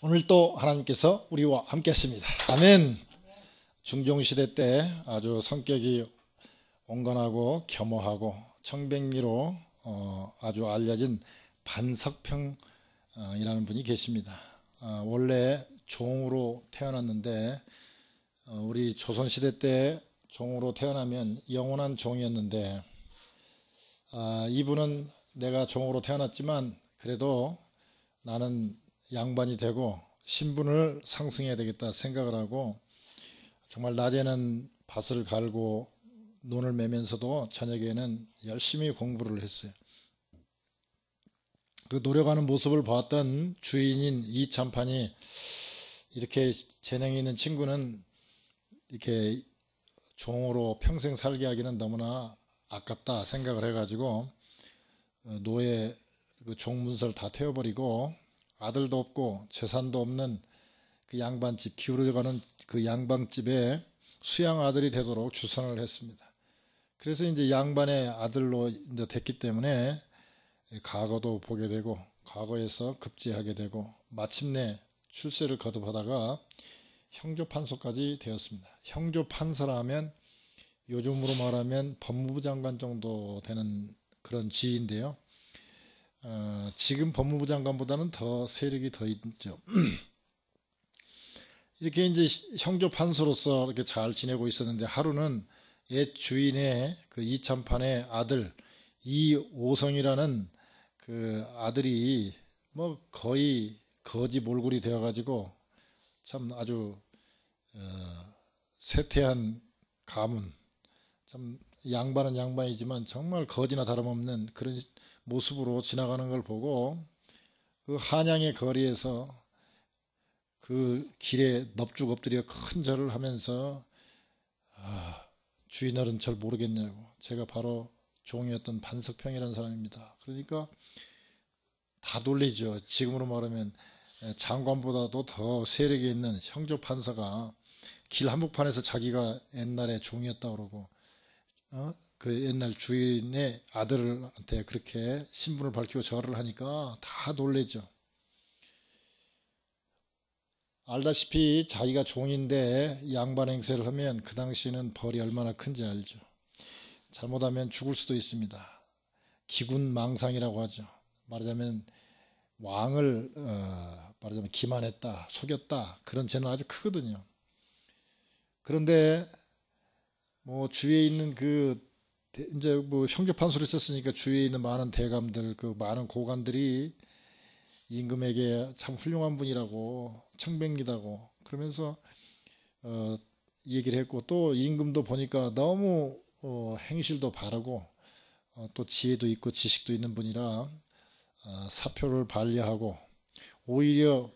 오늘 또 하나님께서 우리와 함께 하십니다. 아멘. 중종시대 때 아주 성격이 온건하고 겸허하고 청백리로 아주 알려진 반석평이라는 분이 계십니다. 원래 종으로 태어났는데 우리 조선시대 때 종으로 태어나면 영원한 종이었는데 이분은 내가 종으로 태어났지만 그래도 나는 양반이 되고 신분을 상승해야 되겠다 생각을 하고 정말 낮에는 밭을 갈고 논을 매면서도 저녁에는 열심히 공부를 했어요. 그 노력하는 모습을 봤던 주인인 이참판이 이렇게 재능이 있는 친구는 이렇게 종으로 평생 살게 하기는 너무나 아깝다 생각을 해가지고 노예 그 종문서를 다 태워버리고 아들도 없고 재산도 없는 그 양반집 기울여가는 그 양반집에 수양 아들이 되도록 주선을 했습니다. 그래서 이제 양반의 아들로 이제 됐기 때문에 과거도 보게 되고 과거에서 급제하게 되고 마침내 출세를 거듭하다가 형조판서까지 되었습니다. 형조판서라면 요즘으로 말하면 법무부 장관 정도 되는 그런 지위인데요. 지금 법무부 장관보다는 더 세력이 더 있죠. 이렇게 이제 형조판서로서 이렇게 잘 지내고 있었는데 하루는 옛 주인의 그 이참판의 아들 이오성이라는 그 아들이 뭐 거의 거지 몰골이 되어가지고 참 아주 세태한 가문, 참 양반은 양반이지만 정말 거지나 다름없는 그런 모습으로 지나가는 걸 보고 그 한양의 거리에서 그 길에 넙죽 엎드려 큰 절을 하면서 주인어른 절 모르겠냐고, 제가 바로 종이었던 반석평이라는 사람입니다. 그러니까 다 놀리죠. 지금으로 말하면 장관보다도 더 세력이 있는 형조판사가 길 한복판에서 자기가 옛날에 종이었다고 그러고 그 옛날 주인의 아들한테 그렇게 신분을 밝히고 절을 하니까 다 놀래죠. 알다시피 자기가 종인데 양반 행세를 하면 그 당시에는 벌이 얼마나 큰지 알죠. 잘못하면 죽을 수도 있습니다. 기군망상이라고 하죠. 말하자면 왕을 말하자면 기만했다, 속였다, 그런 죄는 아주 크거든요. 그런데 뭐 주위에 있는 그 이제 뭐 형조판소를 썼으니까 주위에 있는 많은 대감들, 그 많은 고관들이 임금에게 참 훌륭한 분이라고 청백리다고 그러면서 얘기를 했고, 또 임금도 보니까 너무 행실도 바르고 또 지혜도 있고 지식도 있는 분이라 사표를 반려하고 오히려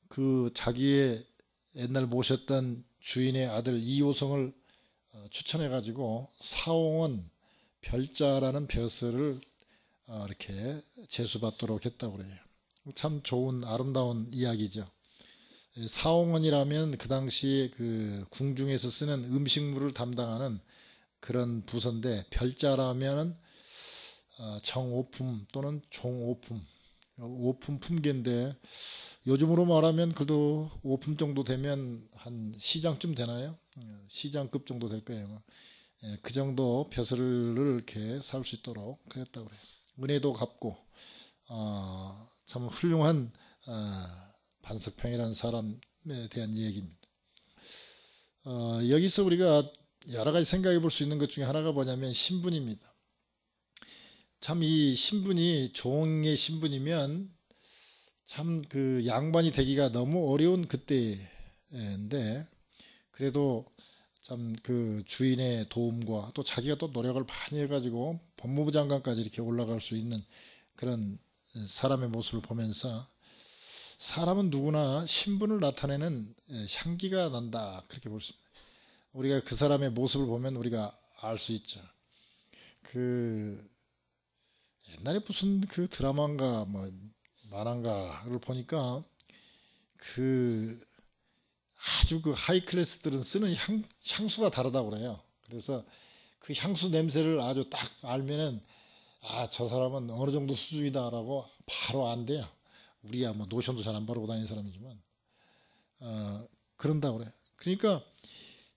그 자기의 옛날 모셨던 주인의 아들 이호성을 추천해 가지고 사홍은 별자라는 벼슬을 이렇게 제수받도록 했다고 그래요. 참 좋은 아름다운 이야기죠. 사홍원이라면 그 당시 그 궁중에서 쓰는 음식물을 담당하는 그런 부서인데, 별자라면 정오품 또는 종오품, 오품 품계인데 요즘으로 말하면 그래도 오품 정도 되면 한 시장쯤 되나요? 시장급 정도 될 거예요. 그 정도 벼슬을 이렇게 살 수 있도록 그랬다고 그래요. 은혜도 갚고 참 훌륭한 반석평이라는 사람에 대한 얘기입니다. 여기서 우리가 여러 가지 생각해 볼 수 있는 것 중에 하나가 뭐냐면 신분입니다. 참 이 신분이 종의 신분이면 참 그 양반이 되기가 너무 어려운 그때인데, 그래도 참 그 주인의 도움과 또 자기가 또 노력을 많이 해가지고 법무부 장관까지 이렇게 올라갈 수 있는 그런 사람의 모습을 보면서 사람은 누구나 신분을 나타내는 향기가 난다, 그렇게 볼 수 있습니다. 우리가 그 사람의 모습을 보면 우리가 알 수 있죠. 그 옛날에 무슨 그 드라마인가 뭐 만화인가를 보니까 그 아주 그 하이 클래스들은 쓰는 향수가 다르다고 그래요. 그래서 그 향수 냄새를 아주 딱 알면은 저 사람은 어느 정도 수준이다라고 바로 안돼요. 우리야 뭐 노션도 잘 안 바르고 다니는 사람이지만 그런다고 그래. 그러니까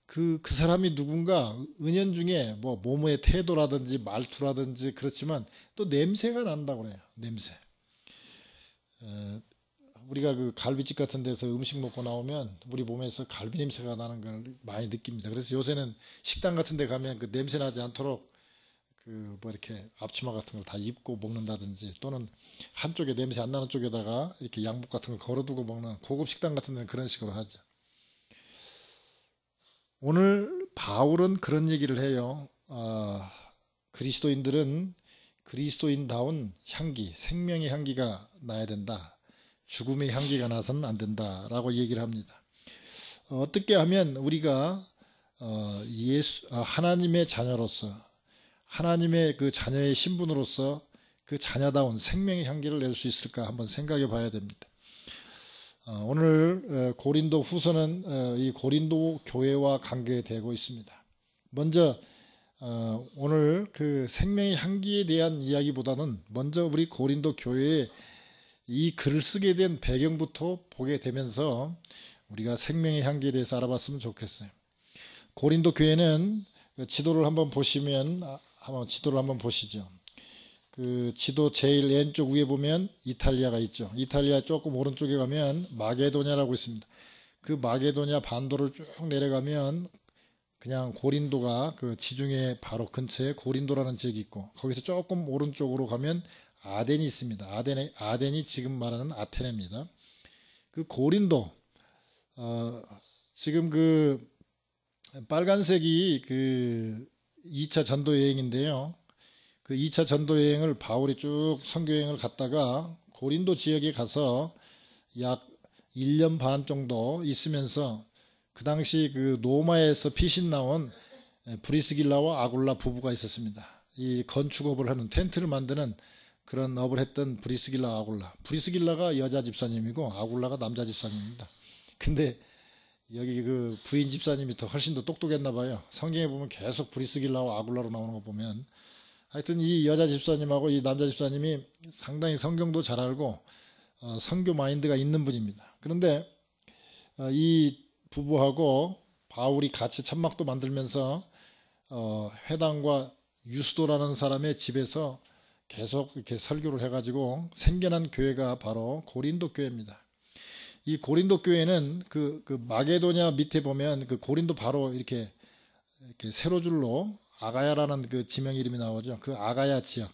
그 사람이 누군가 은연중에 뭐 모모의 태도라든지 말투라든지 그렇지만 또 냄새가 난다고 그래요. 냄새. 우리가 그 갈비집 같은 데서 음식 먹고 나오면 우리 몸에서 갈비 냄새가 나는 걸 많이 느낍니다. 그래서 요새는 식당 같은 데 가면 그 냄새 나지 않도록 그 뭐 이렇게 앞치마 같은 걸 다 입고 먹는다든지, 또는 한쪽에 냄새 안 나는 쪽에다가 이렇게 양복 같은 걸 걸어두고 먹는 고급 식당 같은 데는 그런 식으로 하죠. 오늘 바울은 그런 얘기를 해요. 그리스도인들은 그리스도인다운 향기, 생명의 향기가 나야 된다. 죽음의 향기가 나서는 안 된다라고 얘기를 합니다. 어떻게 하면 우리가 하나님의 자녀로서, 하나님의 그 자녀의 신분으로서 그 자녀다운 생명의 향기를 낼 수 있을까 한번 생각해 봐야 됩니다. 오늘 고린도 후서는 이 고린도 교회와 관계되고 있습니다. 먼저 오늘 그 생명의 향기에 대한 이야기보다는 먼저 우리 고린도 교회의 이 글을 쓰게 된 배경부터 보게 되면서 우리가 생명의 향기에 대해서 알아봤으면 좋겠어요. 고린도 교회는 지도를 한번 보시면, 지도를 한번 보시죠. 그 지도 제일 왼쪽 위에 보면 이탈리아가 있죠. 이탈리아 조금 오른쪽에 가면 마게도냐라고 있습니다. 그 마게도냐 반도를 쭉 내려가면 그냥 고린도가 그 지중해 바로 근처에 고린도라는 지역이 있고, 거기서 조금 오른쪽으로 가면 아덴이 있습니다. 아덴이 지금 말하는 아테네입니다. 그 고린도, 지금 그 빨간색이 그 2차 전도 여행인데요. 그 2차 전도 여행을 바울이 쭉 선교 여행을 갔다가 고린도 지역에 가서 약 1년 반 정도 있으면서, 그 당시 그 로마에서 피신 나온 브리스길라와 아굴라 부부가 있었습니다. 이 건축업을 하는, 텐트를 만드는 그런 업을 했던 브리스길라, 아굴라. 브리스길라가 여자 집사님이고 아굴라가 남자 집사님입니다. 근데 여기 그 부인 집사님이 훨씬 더 똑똑했나 봐요. 성경에 보면 계속 브리스길라와 아굴라로 나오는 거 보면, 하여튼 이 여자 집사님하고 이 남자 집사님이 상당히 성경도 잘 알고 선교 마인드가 있는 분입니다. 그런데 이 부부하고 바울이 같이 천막도 만들면서 회당과 유스도라는 사람의 집에서 계속 이렇게 설교를 해가지고 생겨난 교회가 바로 고린도 교회입니다. 이 고린도 교회는 그 마게도냐 밑에 보면 그 고린도 바로 이렇게 세로줄로 아가야라는 그 지명 이름이 나오죠. 그 아가야 지역,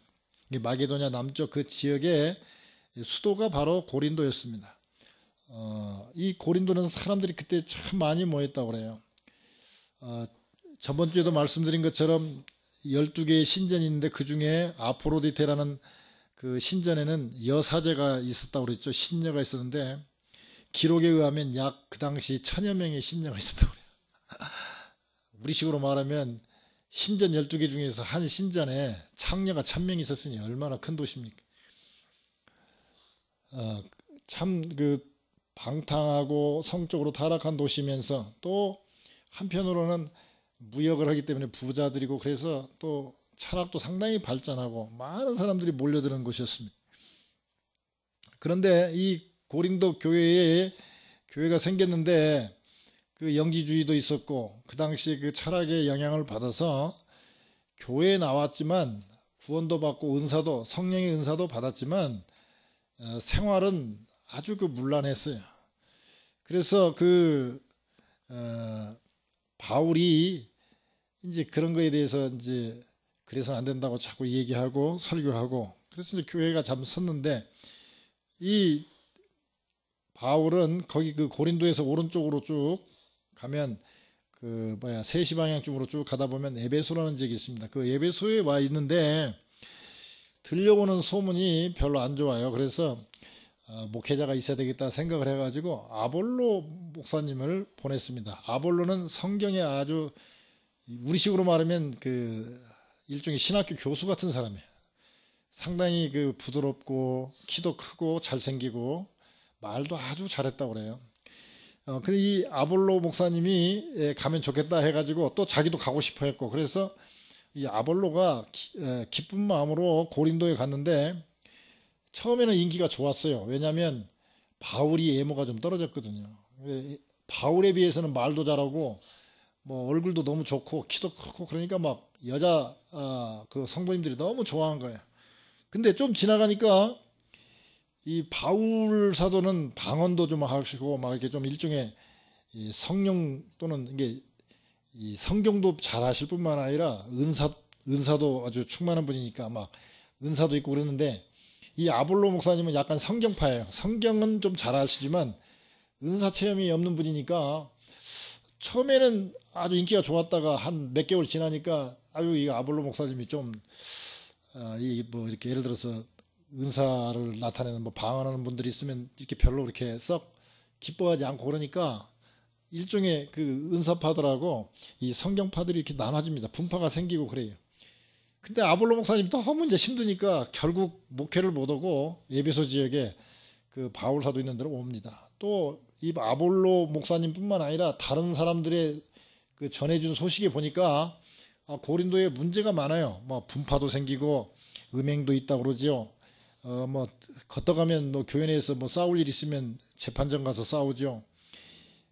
마게도냐 남쪽 그 지역의 수도가 바로 고린도였습니다. 이 고린도는 사람들이 그때 참 많이 모였다고 그래요. 저번 주에도 말씀드린 것처럼 12개의 신전이 있는데 그 중에 아포로디테라는 그 신전에는 여사제가 있었다고 그랬죠. 신녀가 있었는데 기록에 의하면 약 그 당시 1000여 명의 신녀가 있었다고 그래요. 우리식으로 말하면 신전 12개 중에서 한 신전에 창녀가 1000명 있었으니 얼마나 큰 도시입니까? 참 그 방탕하고 성적으로 타락한 도시면서 또 한편으로는 무역을 하기 때문에 부자들이고, 그래서 또 철학도 상당히 발전하고 많은 사람들이 몰려드는 곳이었습니다. 그런데 이 고린도 교회가 생겼는데 그 영지주의도 있었고, 그 당시 그 철학의 영향을 받아서 교회에 나왔지만 구원도 받고 은사도, 성령의 은사도 받았지만 생활은 아주 그 문란했어요. 그래서 바울이 이제 그런 거에 대해서 이제 그래서는 안 된다고 자꾸 얘기하고 설교하고, 그래서 이제 교회가 잠 섰는데, 이 바울은 거기 그 고린도에서 오른쪽으로 쭉 가면 그 3시 방향쯤으로 쭉 가다 보면 에베소라는 지역이 있습니다. 그 에베소에 와 있는데 들려오는 소문이 별로 안 좋아요. 그래서 목회자가 있어야 되겠다 생각을 해가지고 아볼로 목사님을 보냈습니다. 아볼로는 성경에 아주 우리식으로 말하면 그 일종의 신학교 교수 같은 사람이에요. 상당히 그 부드럽고 키도 크고 잘생기고 말도 아주 잘했다고 그래요. 근데 이 아볼로 목사님이 가면 좋겠다 해가지고 또 자기도 가고 싶어 했고, 그래서 이 아볼로가 기쁜 마음으로 고린도에 갔는데 처음에는 인기가 좋았어요. 왜냐하면 바울이 외모가 좀 떨어졌거든요. 바울에 비해서는 말도 잘하고 뭐 얼굴도 너무 좋고 키도 크고 그러니까 막 여자 그 성도님들이 너무 좋아한 거예요. 근데 좀 지나가니까 이 바울 사도는 방언도 좀 하시고 막 이렇게 좀 일종의 이 성령 또는 이게 이 성경도 잘 하실 뿐만 아니라 은사도 아주 충만한 분이니까 막 은사도 있고 그러는데, 이 아볼로 목사님은 약간 성경파예요. 성경은 좀 잘 아시지만 은사 체험이 없는 분이니까 처음에는 아주 인기가 좋았다가 한 몇 개월 지나니까 아유 이 아볼로 목사님이 좀 이 뭐 이렇게 예를 들어서 은사를 나타내는 뭐 방언하는 분들이 있으면 이렇게 별로 그렇게 썩 기뻐하지 않고 그러니까 일종의 그 은사파들하고 이 성경파들이 이렇게 나눠집니다. 분파가 생기고 그래요. 근데 아볼로 목사님 너무 이제 힘드니까 결국 목회를 못 오고 에베소 지역에 그 바울 사도 있는 데로 옵니다. 또 이 아볼로 목사님뿐만 아니라 다른 사람들의 그 전해준 소식에 보니까 고린도에 문제가 많아요. 뭐 분파도 생기고 음행도 있다고 그러죠. 뭐 걷다가면 뭐 교회 내에서 뭐 싸울 일 있으면 재판정 가서 싸우죠.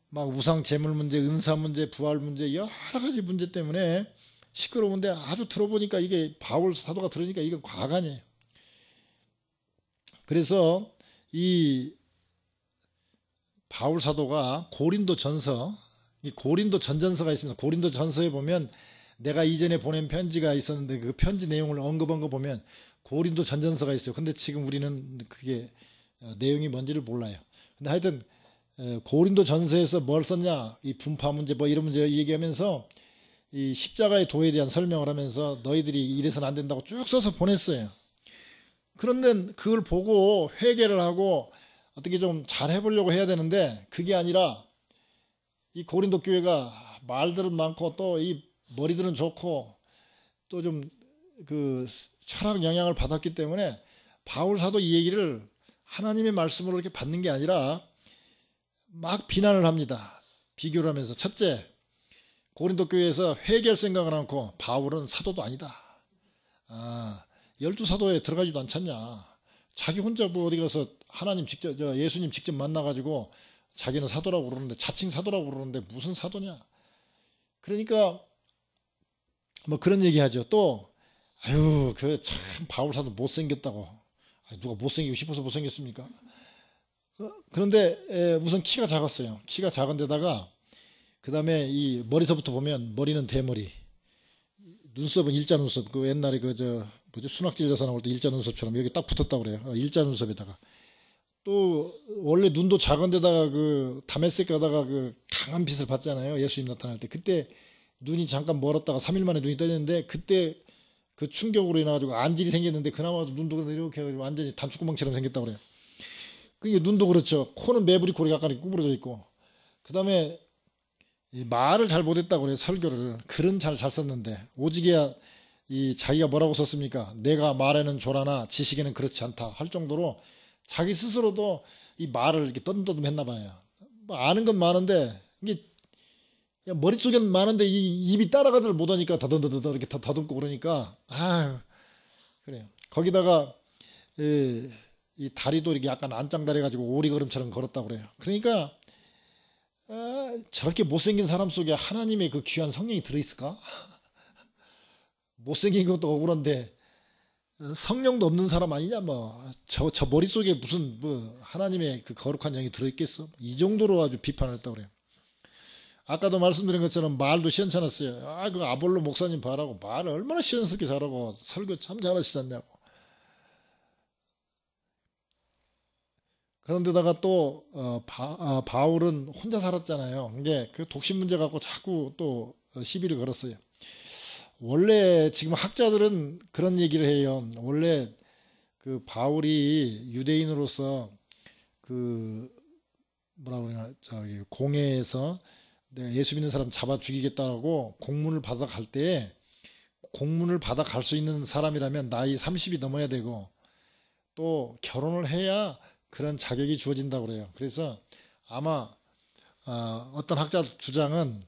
막 우상 재물 문제, 은사 문제, 부활 문제 여러 가지 문제 때문에 시끄러운데 아주 들어보니까 이게 바울 사도가 들으니까 이건 과간이에요. 그래서 이 바울 사도가 고린도 전서, 이 고린도 전전서가 있습니다. 고린도 전서에 보면 내가 이전에 보낸 편지가 있었는데 그 편지 내용을 언급한 거 보면 고린도 전전서가 있어요. 근데 지금 우리는 그게 내용이 뭔지를 몰라요. 근데 하여튼 고린도 전서에서 뭘 썼냐, 이 분파 문제 뭐 이런 문제 얘기하면서 이 십자가의 도에 대한 설명을 하면서 너희들이 이래서는 안 된다고 쭉 써서 보냈어요. 그런데 그걸 보고 회개를 하고 어떻게 좀 잘 해보려고 해야 되는데 그게 아니라 이 고린도 교회가 말들은 많고 또 이 머리들은 좋고 또 좀 그 철학 영향을 받았기 때문에 바울 사도 이 얘기를 하나님의 말씀으로 이렇게 받는 게 아니라 막 비난을 합니다. 비교를 하면서 첫째, 고린도 교회에서 회개할 생각을 않고 바울은 사도도 아니다. 12사도에 들어가지도 않잖냐. 자기 혼자 뭐 어디 가서 하나님 직접 예수님 직접 만나가지고 자기는 사도라고 그러는데, 자칭 사도라고 그러는데 무슨 사도냐. 그러니까 뭐 그런 얘기하죠. 또 아유 그 참 바울 사도 못생겼다고. 누가 못생기고 싶어서 못생겼습니까? 그런데 우선 키가 작았어요. 키가 작은 데다가 그 다음에 이 머리서부터 보면 머리는 대머리, 눈썹은 일자 눈썹. 그 옛날에 그 뭐지 순학질 자사 나올 때 일자 눈썹처럼 여기 딱 붙었다고 그래요. 일자 눈썹에다가 또 원래 눈도 작은 데다가 그 다메섹 가다가 그 강한 빛을 받잖아요. 예수님 나타날 때. 그때 눈이 잠깐 멀었다가 3일 만에 눈이 떠졌는데 그때 그 충격으로 인해가지고 안질이 생겼는데 그나마도 눈도 이렇게 해가지고 완전히 단추구멍처럼 생겼다고 그래요. 그게 눈도 그렇죠. 코는 매부리 코로 약간 구부러져 있고. 그 다음에 말을 잘 못했다고 그래요. 설교를. 글은 잘 썼는데 오직에야 이 자기가 뭐라고 썼습니까? 내가 말에는 조라나 지식에는 그렇지 않다 할 정도로 자기 스스로도 이 말을 이렇게 떠듬떠듬 했나 봐요. 뭐 아는 건 많은데 이게 머릿속에는 많은데 이 입이 따라가들 못하니까 더듬더듬 이렇게 더듬고 그러니까 아유 그래요. 거기다가 이 다리도 이렇게 약간 안짱다리 가지고 오리걸음처럼 걸었다고 그래요. 그러니까 저렇게 못생긴 사람 속에 하나님의 그 귀한 성령이 들어있을까? 못생긴 것도 억울한데 성령도 없는 사람 아니냐 뭐. 저 머릿속에 무슨 뭐 하나님의 그 거룩한 영이 들어있겠어? 이 정도로 아주 비판을 했다고 그래요. 아까도 말씀드린 것처럼 말도 시원찮았어요. 그 아볼로 목사님 봐라고 말을 얼마나 시원스럽게 잘하고 설교 참 잘하시지 않냐고. 그런데다가 또 바울은 혼자 살았잖아요. 이게 그 독신 문제 갖고 자꾸 또 시비를 걸었어요. 원래 지금 학자들은 그런 얘기를 해요. 원래 그 바울이 유대인으로서 그 뭐라 그러냐 저기 공회에서 내가 예수 믿는 사람 잡아 죽이겠다라고 공문을 받아 갈 때, 공문을 받아 갈 수 있는 사람이라면 나이 30이 넘어야 되고 또 결혼을 해야 그런 자격이 주어진다고 그래요. 그래서 아마 어떤 학자 주장은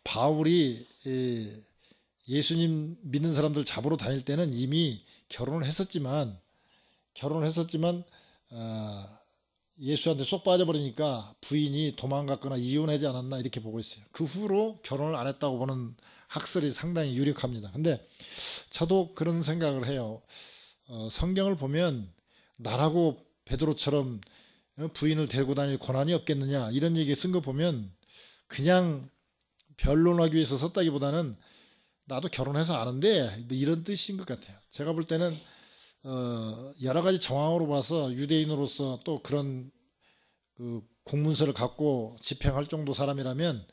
바울이 예수님 믿는 사람들 잡으러 다닐 때는 이미 결혼을 했었지만 예수한테 쏙 빠져버리니까 부인이 도망갔거나 이혼하지 않았나 이렇게 보고 있어요. 그 후로 결혼을 안 했다고 보는 학설이 상당히 유력합니다. 근데 저도 그런 생각을 해요. 성경을 보면 나라고 베드로처럼 부인을 데리고 다닐 권한이 없겠느냐 이런 얘기 쓴 거 보면 그냥 변론하기 위해서 썼다기보다는 나도 결혼해서 아는데 뭐 이런 뜻인 것 같아요. 제가 볼 때는 여러 가지 정황으로 봐서 유대인으로서 또 그런 그 공문서를 갖고 집행할 정도 사람이라면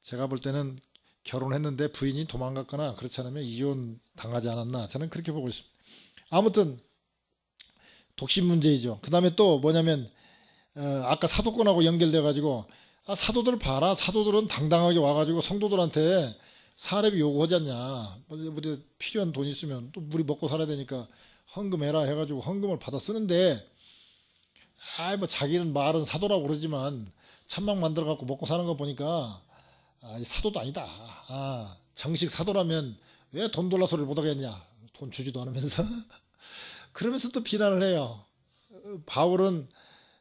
제가 볼 때는 결혼했는데 부인이 도망갔거나 그렇지 않으면 이혼 당하지 않았나 저는 그렇게 보고 있습니다. 아무튼 독신 문제이죠. 그 다음에 또 뭐냐면 아까 사도권하고 연결돼 가지고 사도들 봐라. 사도들은 당당하게 와가지고 성도들한테 사례비 요구하지 않냐. 우리 필요한 돈 있으면 또 우리 먹고 살아야 되니까 헌금해라 해가지고 헌금을 받아 쓰는데 뭐 자기는 말은 사도라고 그러지만 천막 만들어 갖고 먹고 사는 거 보니까 사도도 아니다. 정식 사도라면 왜 돈 돌라 소리를 못 하겠냐. 돈 주지도 않으면서 그러면서 또 비난을 해요. 바울은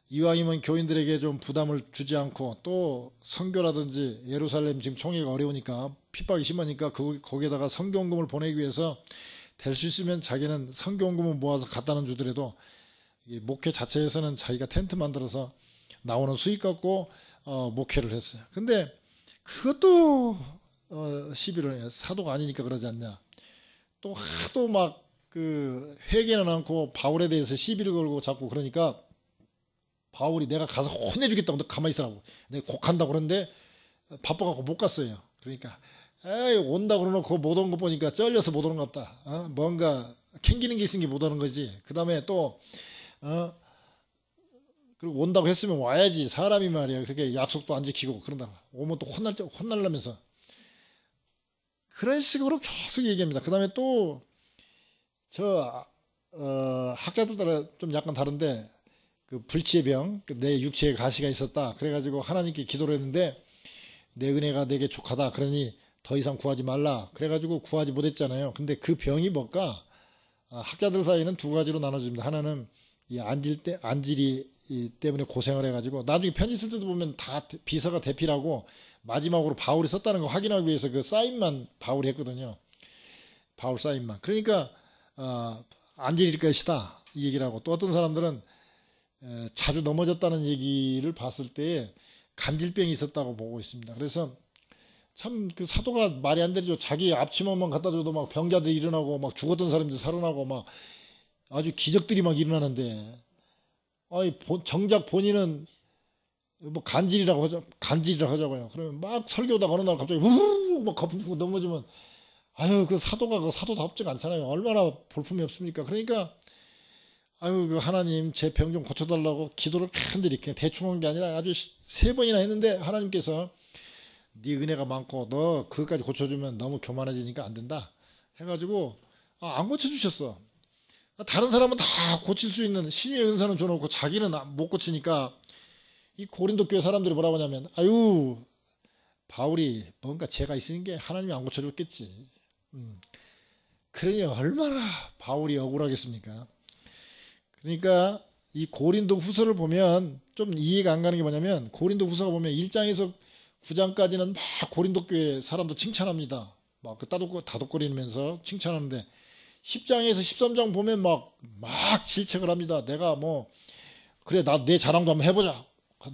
이왕이면 교인들에게 좀 부담을 주지 않고 또 선교라든지 예루살렘 지금 총회가 어려우니까 핍박이 심하니까 거기에다가 선교원금을 보내기 위해서 될 수 있으면 자기는 선교원금을 모아서 갖다는 주더라도 목회 자체에서는 자기가 텐트 만들어서 나오는 수익 갖고 목회를 했어요. 근데 그것도 시비를 해요. 사도가 아니니까 그러지 않냐. 또 하도 막 그 회개는 않고 바울에 대해서 시비를 걸고 자꾸 그러니까 바울이 내가 가서 혼내주겠다고 너 가만히 있으라고 내가 곡한다고 그러는데 바빠갖고 못 갔어요. 그러니까 에이 온다 그러놓고 못 온 거 보니까 쩔려서 못 오는 것 같다. 뭔가 캥기는 게 있으니 못 오는 거지. 그 다음에 또 그리고 온다고 했으면 와야지. 사람이 말이야. 그렇게 약속도 안 지키고 그런다. 오면 또 혼날라면서 그런 식으로 계속 얘기합니다. 그 다음에 또 저 학자들 따라 좀 약간 다른데 그 불치의 병, 내 육체에 가시가 있었다. 그래가지고 하나님께 기도를 했는데 내 은혜가 내게 족하다. 그러니 더 이상 구하지 말라. 그래가지고 구하지 못했잖아요. 근데 그 병이 뭘까? 학자들 사이는 두 가지로 나눠집니다. 하나는 이 안질이 때문에 고생을 해가지고 나중에 편지 쓸 때도 보면 다 비서가 대필하고 마지막으로 바울이 썼다는 거 확인하기 위해서 그 사인만 바울이 했거든요. 바울 사인만. 그러니까 안질일 것이다 이 얘기를 하고 또 어떤 사람들은 자주 넘어졌다는 얘기를 봤을 때 간질병이 있었다고 보고 있습니다. 그래서 참 그 사도가 말이 안 되죠. 자기 앞치마만 갖다 줘도 막 병자들이 일어나고 막 죽었던 사람들이 살아나고 막 아주 기적들이 막 일어나는데 정작 본인은 뭐 간질이라고 하자고요. 그러면 막 설교하다가 어느 날 갑자기 우르르 막 거품고 넘어지면 그 사도가 그 사도답지가 않잖아요. 얼마나 볼품이 없습니까? 그러니까 그 하나님 제 병 좀 고쳐달라고 기도를 간절히 그냥 대충 한 게 아니라 아주 3번이나 했는데 하나님께서 네 은혜가 많고 너 그것까지 고쳐주면 너무 교만해지니까 안 된다 해가지고 안 고쳐주셨어. 다른 사람은 다 고칠 수 있는 신유의 은사는 줘놓고 자기는 못 고치니까 이 고린도 교회 사람들이 뭐라고 하냐면 바울이 뭔가 죄가 있으는 게 하나님이 안 고쳐줬겠지. 그러니 얼마나 바울이 억울하겠습니까? 그러니까 이 고린도 후서를 보면 좀 이해가 안 가는 게 뭐냐면 고린도 후서가 보면 1장에서 9장까지는 막 고린도 교회 사람도 칭찬합니다. 막 그 다독거리면서 칭찬하는데 10장에서 13장 보면 막 질책을 합니다. 내가 그래 나 내 자랑도 한번 해보자.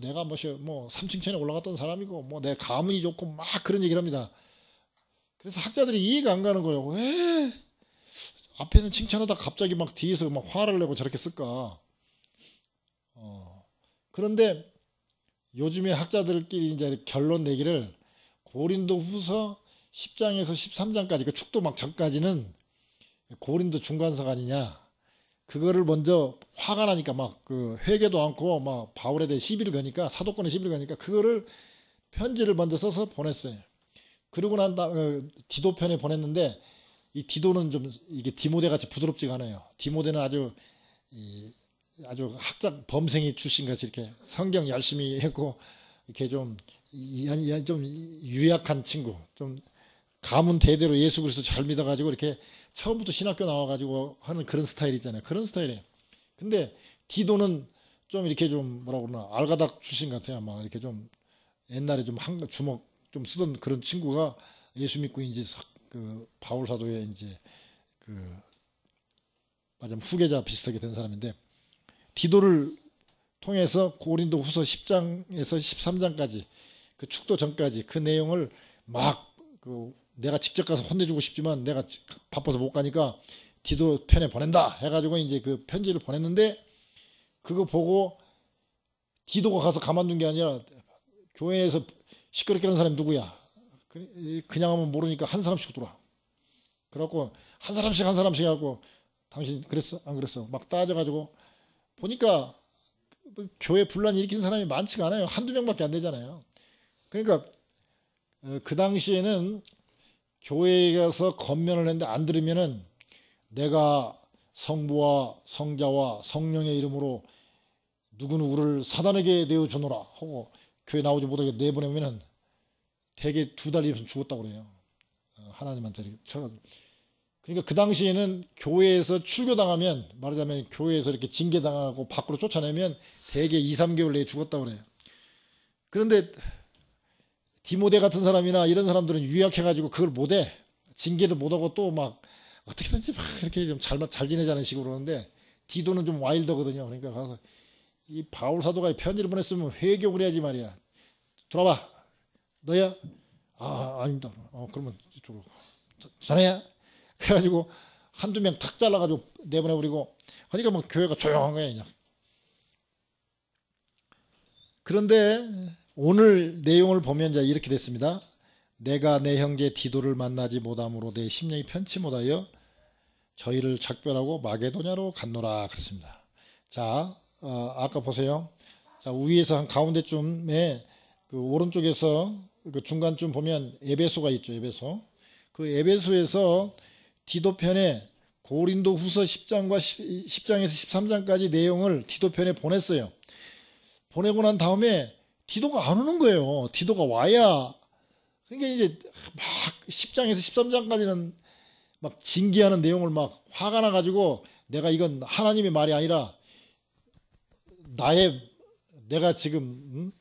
내가 뭐 3층천에 올라갔던 사람이고 내 가문이 좋고 막 그런 얘기를 합니다. 그래서 학자들이 이해가 안 가는 거예요. 왜 앞에는 칭찬하다 갑자기 막 뒤에서 막 화를 내고 저렇게 쓸까? 그런데 요즘에 학자들끼리 이제 결론 내기를 고린도 후서 10장에서 13장까지 그 축도 막 전까지는 고린도 중간서가 아니냐. 그거를 먼저 화가 나니까 막 그 회개도 않고 막 바울에 대해 시비를 거니까 사도권에 시비를 거니까 그거를 편지를 먼저 써서 보냈어요. 그러고 난 다음 디도편에 보냈는데 이 디도는 좀 이게 디모데 같이 부드럽지가 않아요. 디모데는 아주 학자 범생이 출신 같이 이렇게 성경 열심히 했고 이렇게 좀 유약한 친구, 좀 가문 대대로 예수 그리스도 잘 믿어가지고 이렇게 처음부터 신학교 나와가지고 하는 그런 스타일 있잖아요. 그런 스타일이에요. 근데 디도는 좀 이렇게 좀 뭐라 그러나 알가닥 출신 같아요. 막 이렇게 좀 옛날에 좀 한 주먹 좀 쓰던 그런 친구가 예수 믿고 이제 그 바울 사도의 이제 그 맞아 후계자 비슷하게 된 사람인데 디도를 통해서 고린도 후서 10장에서 13장까지 그 축도 전까지 그 내용을 막 그 내가 직접 가서 혼내주고 싶지만 내가 바빠서 못 가니까 디도 편에 보낸다 해가지고 이제 그 편지를 보냈는데 그거 보고 디도가 가서 가만둔 게 아니라 교회에서 시끄럽게 하는 사람이 누구야? 그냥 하면 모르니까 한 사람씩 들어와. 그래갖고 한 사람씩 하고 당신 그랬어? 안 그랬어? 막 따져가지고 보니까 교회 분란 일으킨 사람이 많지가 않아요. 한두 명밖에 안 되잖아요. 그러니까 그 당시에는 교회에 가서 건면을 했는데 안 들으면은 내가 성부와 성자와 성령의 이름으로 누구누구를 사단에게 내어주노라 하고 교회 나오지 못하게 내보내면은 대개 2달 있으면 죽었다고 그래요. 하나님한테 이렇게 쳐가지고. 그러니까 그 당시에는 교회에서 출교당하면 말하자면 교회에서 이렇게 징계당하고 밖으로 쫓아내면 대개 2, 3개월 내에 죽었다고 그래요. 그런데 디모데 같은 사람이나 이런 사람들은 유약해가지고 그걸 못해. 징계도 못하고 또 막 어떻게든지 막 이렇게 좀 잘 지내자는 식으로 하는데 디도는 좀 와일드거든요. 그러니까 가서 이 바울 사도가 편지를 보냈으면 회개를 해야지 말이야. 들어봐. 너야? 아, 아닙니다. 그러면 이쪽으로. 자네야? 그래가지고 한두 명 탁 잘라가지고 내보내버리고 그러니까 뭐 교회가 조용한 거야 그냥. 그런데 오늘 내용을 보면 이제 이렇게 됐습니다. 내가 내 형제 디도를 만나지 못함으로 내 심령이 편치 못하여 저희를 작별하고 마게도냐로 갔노라 그랬습니다. 자, 아까 보세요. 자, 위에서 한 가운데쯤에 그 오른쪽에서 그 중간쯤 보면 에베소가 있죠. 에베소. 그 에베소에서 디도 편에 고린도 후서 10장과 10장에서 13장까지 내용을 디도 편에 보냈어요. 보내고 난 다음에 디도가 안 오는 거예요. 디도가 와야 그러니까 이제 막 10장에서 13장까지는 막 징계하는 내용을 막 화가 나가지고 내가 이건 하나님의 말이 아니라 내가 지금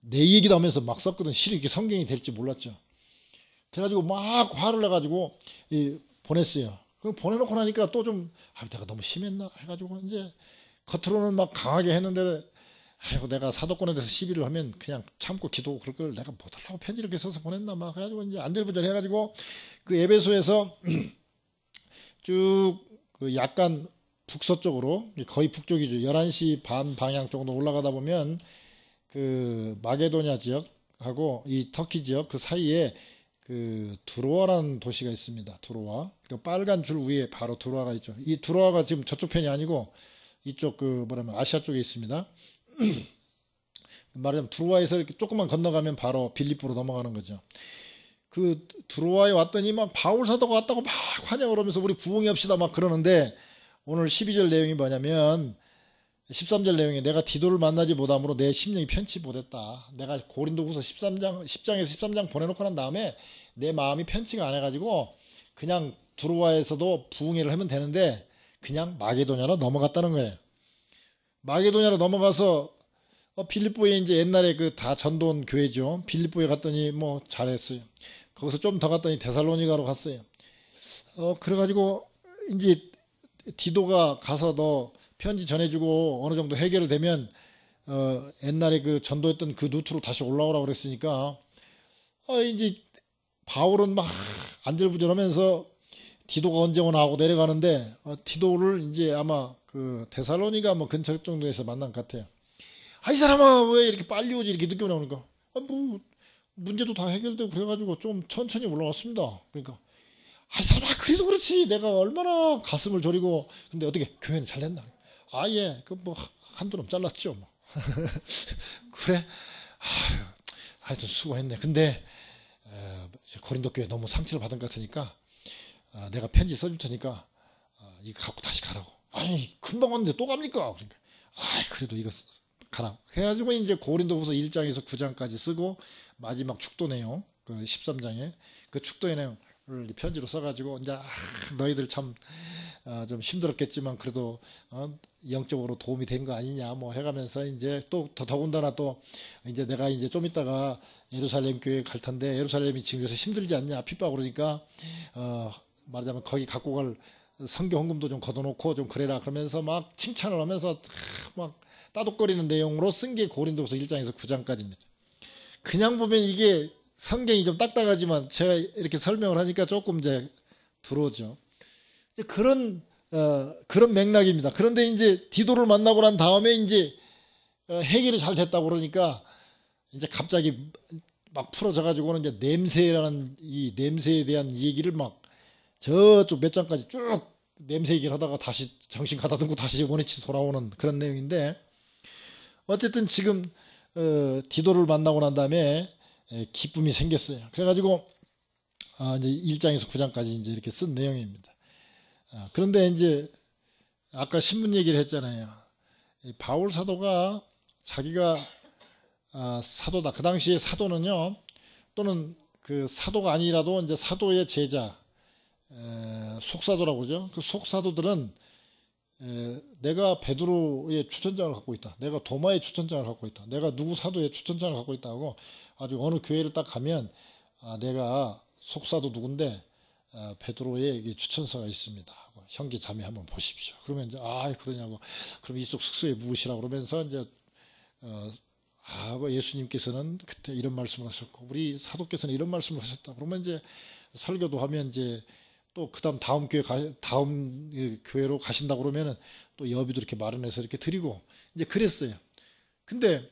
내 얘기도 하면서 막 썼거든. 실은 이게 성경이 될지 몰랐죠. 그래가지고 막 화를 내가지고 보냈어요. 그럼 보내놓고 나니까 또 좀 내가 너무 심했나 해가지고 이제 겉으로는 막 강하게 했는데 아이고 내가 사도권에 대해서 시비를 하면 그냥 참고 기도하고 그럴 걸 내가 못하려고 편지를 이렇게 써서 보냈나 막 해가지고 이제 안절부절 해가지고 그 에베소에서 쭉 그 약간 북서쪽으로 거의 북쪽이죠. 11시 반 방향 정도 올라가다 보면 그 마게도냐 지역하고 이 터키 지역 그 사이에 그 두로아라는 도시가 있습니다. 두로아. 그 빨간 줄 위에 바로 두로아가 있죠. 이 두로아가 지금 저쪽 편이 아니고 이쪽 그 뭐라면 아시아 쪽에 있습니다. 말하자면 두로아에서 이렇게 조금만 건너가면 바로 빌립보로 넘어가는 거죠. 그 두로아에 왔더니 막 바울 사도가 왔다고 막 환영을 하면서 우리 부흥회 합시다 막 그러는데 오늘 12절 내용이 뭐냐면 13절 내용에 내가 디도를 만나지 못함으로 내 심령이 편치 못했다. 내가 고린도후서 10장에서 13장 보내놓고 난 다음에 내 마음이 편치가 안 해가지고 그냥 두로아에서도 부흥회를 하면 되는데 그냥 마게도냐로 넘어갔다는 거예요. 마게도냐로 넘어가서 빌립보에 이제 옛날에 그 다 전도원 교회죠. 빌립보에 갔더니 뭐 잘했어요. 거기서 좀 더 갔더니 데살로니가로 갔어요. 그래가지고 이제 디도가 가서 너 편지 전해주고 어느 정도 해결되면 옛날에 그 전도했던 그 루트로 다시 올라오라고 그랬으니까 이제 바울은 막 안절부절하면서 디도가 언제 오나 하고 내려가는데 디도를 이제 아마 그 데살로니가 뭐 근처 정도에서 만난 것 같아요. 이 사람아 왜 이렇게 빨리 오지 이렇게 늦게 오냐니까 뭐 문제도 다 해결되고 그래가지고 좀 천천히 올라왔습니다. 그러니까 이 사람아 그래도 그렇지 내가 얼마나 가슴을 졸이고 근데 어떻게 교회는 잘 됐나? 예, 그 뭐 한두 놈 잘랐죠 뭐. 그래? 하여튼 수고했네. 근데 고린도 교회 너무 상처를 받은 것 같으니까 내가 편지 써줄 테니까 이거 갖고 다시 가라고. 금방 왔는데 또 갑니까? 그러니까 그래도 이거 가라. 해가지고 이제 고린도후서 1장에서 9장까지 쓰고 마지막 축도 내용 그 13장에 그 축도의 내용을 편지로 써가지고 이제 너희들 참 좀 힘들었겠지만 그래도 영적으로 도움이 된 거 아니냐 뭐 해가면서 이제 또 더군다나 또 이제 내가 이제 좀 있다가 예루살렘 교회 갈 텐데 예루살렘이 지금 요새 힘들지 않냐 핍박 그러니까 말하자면 거기 갖고 갈 선교 헌금도 좀 걷어놓고 좀 그래라 그러면서 막 칭찬을 하면서 막 따독거리는 내용으로 쓴 게 고린도후서 1장에서 9장까지입니다. 그냥 보면 이게 성경이 좀 딱딱하지만 제가 이렇게 설명을 하니까 조금 이제 들어오죠. 이제 그런 맥락입니다. 그런데 이제 디도를 만나고 난 다음에 이제 해결이 잘 됐다고 그러니까 이제 갑자기 막 풀어져 가지고는 이제 냄새라는 이 냄새에 대한 얘기를 막 저쪽 몇 장까지 쭉 냄새 얘기를 하다가 다시 정신 가다듬고 다시 원위치 돌아오는 그런 내용인데 어쨌든 지금 디도를 만나고 난 다음에 기쁨이 생겼어요. 그래가지고 이제 1장에서 9장까지 이제 이렇게 쓴 내용입니다. 그런데 이제 아까 신문 얘기를 했잖아요. 바울 사도가 자기가 사도다. 그 당시에 사도는요, 또는 그 사도가 아니라도 이제 사도의 제자, 속사도라고 그러죠. 그 속사도들은 내가 베드로의 추천장을 갖고 있다. 내가 도마의 추천장을 갖고 있다. 내가 누구 사도의 추천장을 갖고 있다고 아주 어느 교회를 딱 가면 내가 속사도 누군데 베드로의 추천서가 있습니다. 형제 자매 한번 보십시오. 그러면 이제 그러냐고 그럼 이쪽 숙소에 묵으시라고 그러면서 이제 예수님께서는 그때 이런 말씀을 하셨고 우리 사도께서는 이런 말씀을 하셨다. 그러면 이제 설교도 하면 이제 또 그다음 다음 교회로 가신다고 그러면은 또 여비도 이렇게 마련해서 이렇게 드리고 이제 그랬어요. 근데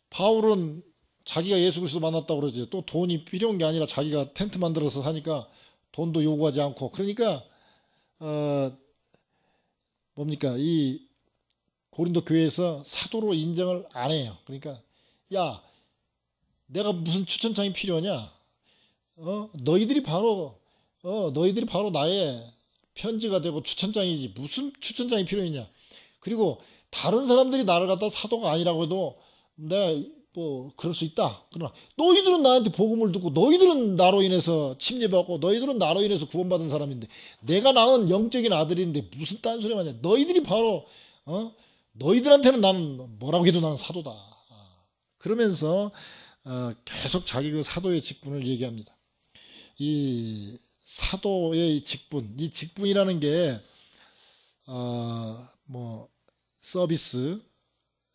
바울은 자기가 예수 그리스도 만났다고 그러지 또 돈이 필요한 게 아니라 자기가 텐트 만들어서 사니까 돈도 요구하지 않고 그러니까 뭡니까 이 고린도 교회에서 사도로 인정을 안 해요. 그러니까 야 내가 무슨 추천장이 필요하냐? 너희들이 바로 나의 편지가 되고 추천장이지 무슨 추천장이 필요했냐? 그리고 다른 사람들이 나를 갖다 사도가 아니라고 해도 내가 뭐 그럴 수 있다. 그러나 너희들은 나한테 복음을 듣고 너희들은 나로 인해서 침례받고 너희들은 나로 인해서 구원받은 사람인데 내가 낳은 영적인 아들인데 무슨 딴소리 하냐? 너희들이 바로 너희들한테는 나는 뭐라고 해도 나는 사도다. 그러면서 계속 자기 그 사도의 직분을 얘기합니다. 이 사도의 직분, 이 직분이라는 게 뭐 서비스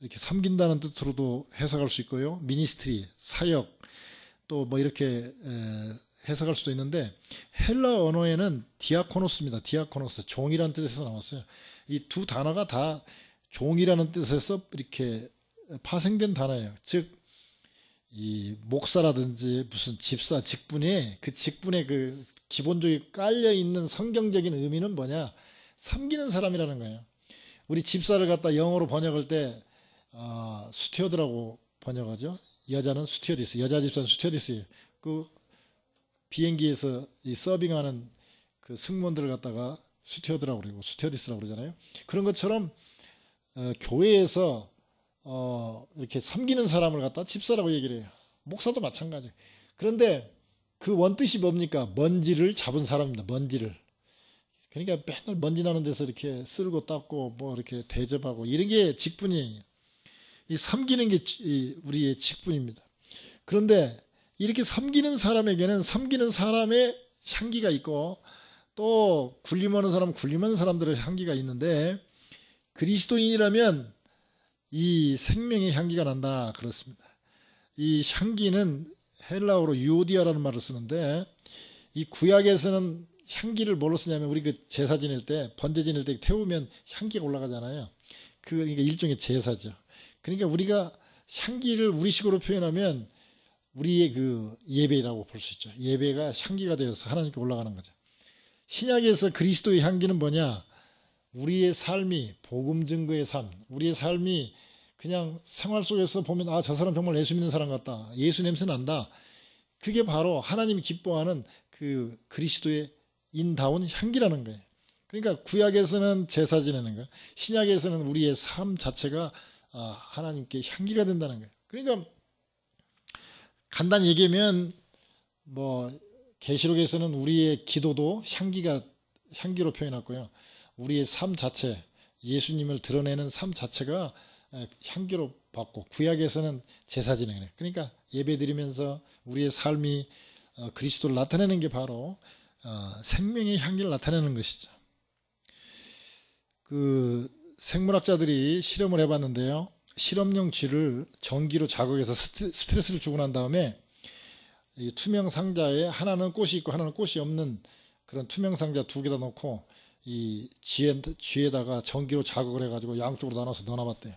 이렇게 섬긴다는 뜻으로도 해석할 수 있고요. 미니스트리, 사역 또 뭐 이렇게 해석할 수도 있는데 헬라 언어에는 디아코노스입니다. 디아코노스, 종이라는 뜻에서 나왔어요. 이 두 단어가 다 종이라는 뜻에서 이렇게 파생된 단어예요. 즉, 이 목사라든지 무슨 집사 직분에 그 직분에 그 기본적으로 깔려 있는 성경적인 의미는 뭐냐? 섬기는 사람이라는 거예요. 우리 집사를 갖다 영어로 번역할 때 스튜어드라고 번역하죠. 여자는 스튜어디스, 여자 집사는 스튜어디스예요. 그 비행기에서 이 서빙하는 그 승무원들을 갖다가 스튜어드라고 그러고 스튜어디스라고 그러잖아요. 그런 것처럼 교회에서 이렇게 섬기는 사람을 갖다 집사라고 얘기를 해요. 목사도 마찬가지. 그런데 그 원뜻이 뭡니까? 먼지를 잡은 사람입니다. 먼지를. 그러니까 맨날 먼지 나는 데서 이렇게 쓸고 닦고 뭐 이렇게 대접하고 이런 게 직분이에요. 이 섬기는 게 우리의 직분입니다. 그런데 이렇게 섬기는 사람에게는 섬기는 사람의 향기가 있고 또 군림하는 사람들의 향기가 있는데 그리스도인이라면 이 생명의 향기가 난다 그렇습니다. 이 향기는 헬라어로 유오디아라는 말을 쓰는데 이 구약에서는 향기를 뭘로 쓰냐면 우리 그 제사 지낼 때 번제 지낼 때 태우면 향기가 올라가잖아요. 그러니까 일종의 제사죠. 그러니까 우리가 향기를 우리식으로 표현하면 우리의 그 예배라고 볼 수 있죠. 예배가 향기가 되어서 하나님께 올라가는 거죠. 신약에서 그리스도의 향기는 뭐냐? 우리의 삶이 복음 증거의 삶, 우리의 삶이 그냥 생활 속에서 보면 저 사람 정말 예수 믿는 사람 같다. 예수 냄새 난다. 그게 바로 하나님이 기뻐하는 그 그리스도의 인다운 향기라는 거예요. 그러니까 구약에서는 제사 지내는 거예요. 신약에서는 우리의 삶 자체가 하나님께 향기가 된다는 거예요. 그러니까 간단히 얘기하면 뭐 계시록에서는 우리의 기도도 향기로 표현했고요. 우리의 삶 자체, 예수님을 드러내는 삶 자체가 향기로 받고, 구약에서는 제사 진행을 해요. 그러니까 예배 드리면서 우리의 삶이 그리스도를 나타내는 게 바로 생명의 향기를 나타내는 것이죠. 그 생물학자들이 실험을 해봤는데요. 실험용 쥐를 전기로 자극해서 스트레스를 주고 난 다음에 이 투명 상자에 하나는 꽃이 있고 하나는 꽃이 없는 그런 투명 상자 두 개다 놓고 이 쥐에다가 전기로 자극을 해가지고 양쪽으로 나눠서 넣어놔봤대요.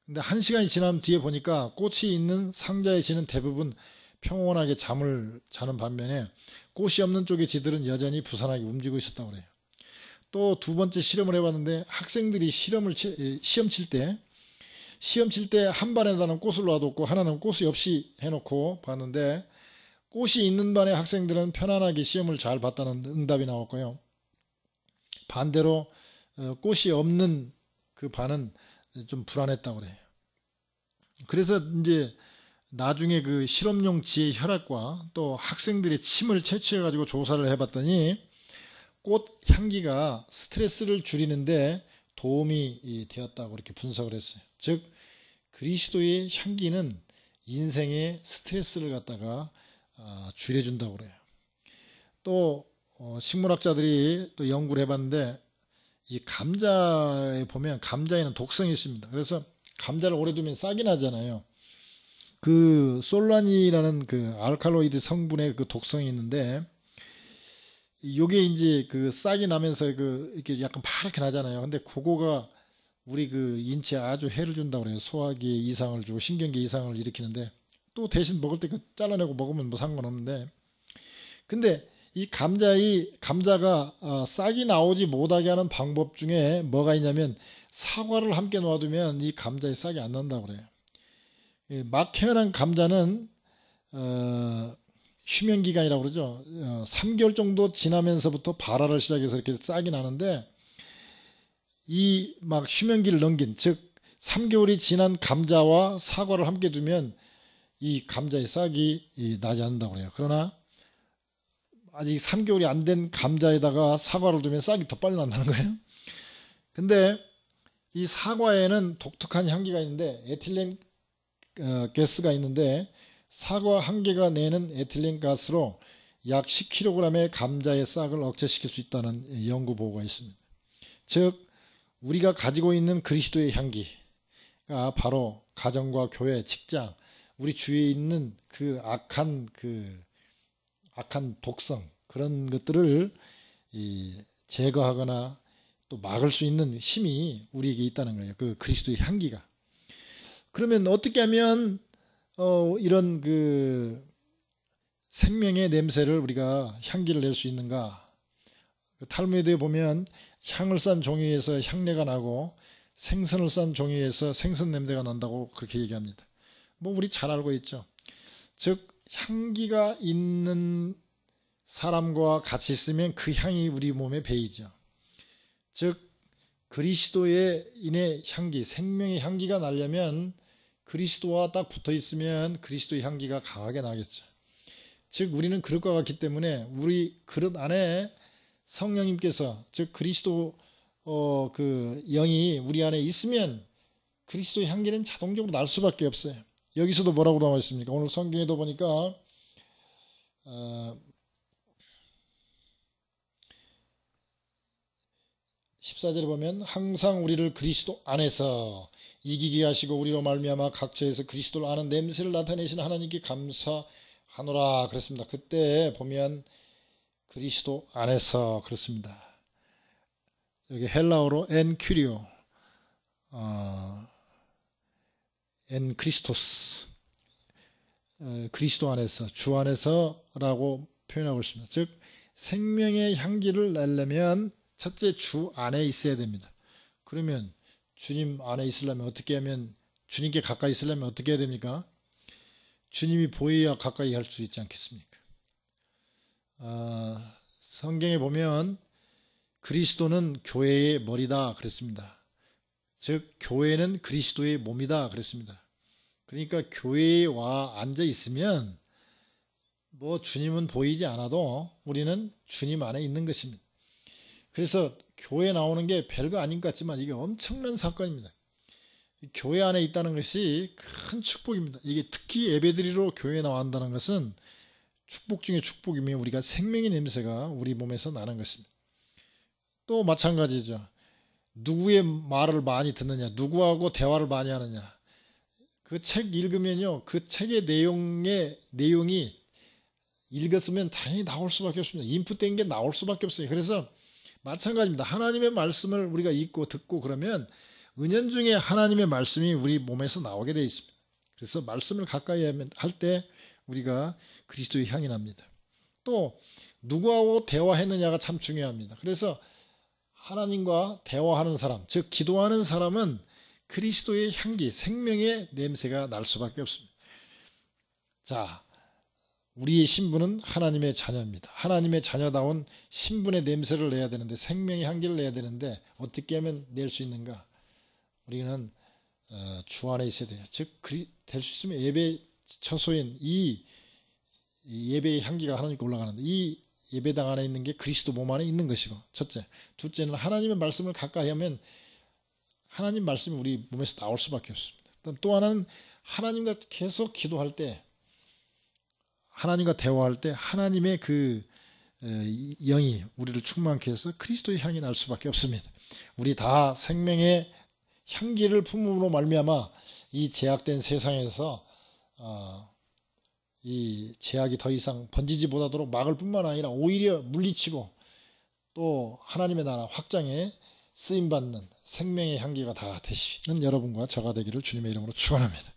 근데 1시간이 지난 뒤에 보니까 꽃이 있는 상자의 쥐는 대부분 평온하게 잠을 자는 반면에 꽃이 없는 쪽의 쥐들은 여전히 부산하게 움직이고 있었다고 그래요. 또 두 번째 실험을 해봤는데, 학생들이 시험 칠 때 한 반에다는 꽃을 놔뒀고 하나는 꽃이 없이 해놓고 봤는데, 꽃이 있는 반의 학생들은 편안하게 시험을 잘 봤다는 응답이 나왔고요. 반대로 꽃이 없는 그 반은 좀 불안했다고 그래요. 그래서 이제 나중에 그 실험용 쥐의 혈액과 또 학생들의 침을 채취해 가지고 조사를 해봤더니 꽃 향기가 스트레스를 줄이는데 도움이 되었다고 이렇게 분석을 했어요. 즉 그리스도의 향기는 인생의 스트레스를 갖다가 줄여준다고 그래요. 또 식물학자들이 또 연구를 해봤는데, 이 감자에 보면 감자에는 독성이 있습니다. 그래서 감자를 오래 두면 싹이 나잖아요. 그 솔라닌이라는 그 알칼로이드 성분의 그 독성이 있는데, 요게 이제 그 싹이 나면서 그 이렇게 약간 파랗게 나잖아요. 근데 그거가 우리 그 인체에 아주 해를 준다고 그래요. 소화기에 이상을 주고 신경계 이상을 일으키는데, 또 대신 먹을 때 그 잘라내고 먹으면 뭐 상관없는데, 근데 이 감자가 싹이 나오지 못하게 하는 방법 중에 뭐가 있냐면, 사과를 함께 놔두면 이 감자에 싹이 안 난다고 그래요. 막 태어난 감자는 휴면기간이라고 그러죠. 3개월 정도 지나면서부터 발화를 시작해서 이렇게 싹이 나는데, 이 막 휴면기를 넘긴, 즉 3개월이 지난 감자와 사과를 함께 두면 이 감자의 싹이 나지 않는다고 그래요. 그러나 아직 3개월이 안 된 감자에다가 사과를 두면 싹이 더 빨리 난다는 거예요. 근데 이 사과에는 독특한 향기가 있는데, 에틸렌 가스가 있는데, 사과 한 개가 내는 에틸렌 가스로 약 10kg의 감자의 싹을 억제시킬 수 있다는 연구 보고가 있습니다. 즉 우리가 가지고 있는 그리스도의 향기가 바로 가정과 교회, 직장, 우리 주위에 있는 그 악한 독성, 그런 것들을 제거하거나 또 막을 수 있는 힘이 우리에게 있다는 거예요. 그 그리스도의 향기가. 그러면 어떻게 하면 이런 그 생명의 냄새를 우리가 향기를 낼 수 있는가? 탈무드에 보면 향을 싼 종이 위에서 향내가 나고 생선을 싼 종이 위에서 생선 냄새가 난다고 그렇게 얘기합니다. 뭐 우리 잘 알고 있죠. 즉 향기가 있는 사람과 같이 있으면 그 향이 우리 몸에 배이죠. 즉 그리스도의 인의 향기, 생명의 향기가 나려면 그리스도와 딱 붙어 있으면 그리스도의 향기가 강하게 나겠죠. 즉 우리는 그릇과 같기 때문에 우리 그릇 안에 성령님께서, 즉 그리스도 그 영이 우리 안에 있으면 그리스도의 향기는 자동적으로 날 수밖에 없어요. 여기서도 뭐라고 나와 있습니까? 오늘 성경에도 보니까 14절에 보면 항상 우리를 그리스도 안에서 이기게 하시고 우리로 말미암아 각처에서 그리스도를 아는 냄새를 나타내시는 하나님께 감사하노라 그랬습니다. 그때 보면 그리스도 안에서 그렇습니다. 여기 헬라어로 엔 큐리오, 엔 크리스토스, 그리스도 안에서, 주 안에서라고 표현하고 있습니다. 즉 생명의 향기를 내려면 첫째 주 안에 있어야 됩니다. 그러면 주님 안에 있으려면 어떻게 하면, 주님께 가까이 있으려면 어떻게 해야 됩니까? 주님이 보여야 가까이 할 수 있지 않겠습니까? 성경에 보면 그리스도는 교회의 머리다 그랬습니다. 즉 교회는 그리스도의 몸이다 그랬습니다. 그러니까 교회에 와 앉아 있으면 뭐 주님은 보이지 않아도 우리는 주님 안에 있는 것입니다. 그래서 교회 나오는 게 별거 아닌 것 같지만 이게 엄청난 사건입니다. 교회 안에 있다는 것이 큰 축복입니다. 이게 특히 예배드리러 교회 나온다는 것은 축복 중에 축복이며 우리가 생명의 냄새가 우리 몸에서 나는 것입니다. 또 마찬가지죠. 누구의 말을 많이 듣느냐, 누구하고 대화를 많이 하느냐. 그 책 읽으면요, 그 책의 내용이 읽었으면 당연히 나올 수밖에 없습니다. 인풋된 게 나올 수밖에 없어요. 그래서 마찬가지입니다. 하나님의 말씀을 우리가 읽고 듣고 그러면 은연중에 하나님의 말씀이 우리 몸에서 나오게 되어 있습니다. 그래서 말씀을 가까이 할 때 우리가 그리스도의 향이 납니다. 또 누구하고 대화했느냐가 참 중요합니다. 그래서 하나님과 대화하는 사람, 즉 기도하는 사람은 그리스도의 향기, 생명의 냄새가 날 수밖에 없습니다. 자, 우리의 신분은 하나님의 자녀입니다. 하나님의 자녀다운 신분의 냄새를 내야 되는데, 생명의 향기를 내야 되는데 어떻게 하면 낼 수 있는가? 우리는 주 안에 있어야 돼요. 즉 될 수 있으면 예배 처소인 이 예배의 향기가 하나님께 올라가는데, 이 예배당 안에 있는 게 그리스도 몸 안에 있는 것이고, 첫째. 둘째는 하나님의 말씀을 가까이 하면 하나님 말씀이 우리 몸에서 나올 수밖에 없습니다. 또 하나는 하나님과 계속 기도할 때, 하나님과 대화할 때 하나님의 그 영이 우리를 충만케 해서 그리스도의 향이 날 수밖에 없습니다. 우리 다 생명의 향기를 품음으로 말미암아 이 제약된 세상에서 이 제약이 더 이상 번지지 못하도록 막을 뿐만 아니라 오히려 물리치고 또 하나님의 나라 확장에 쓰임받는 생명의 향기가 다 되시는 여러분과 저가 되기를 주님의 이름으로 축원합니다.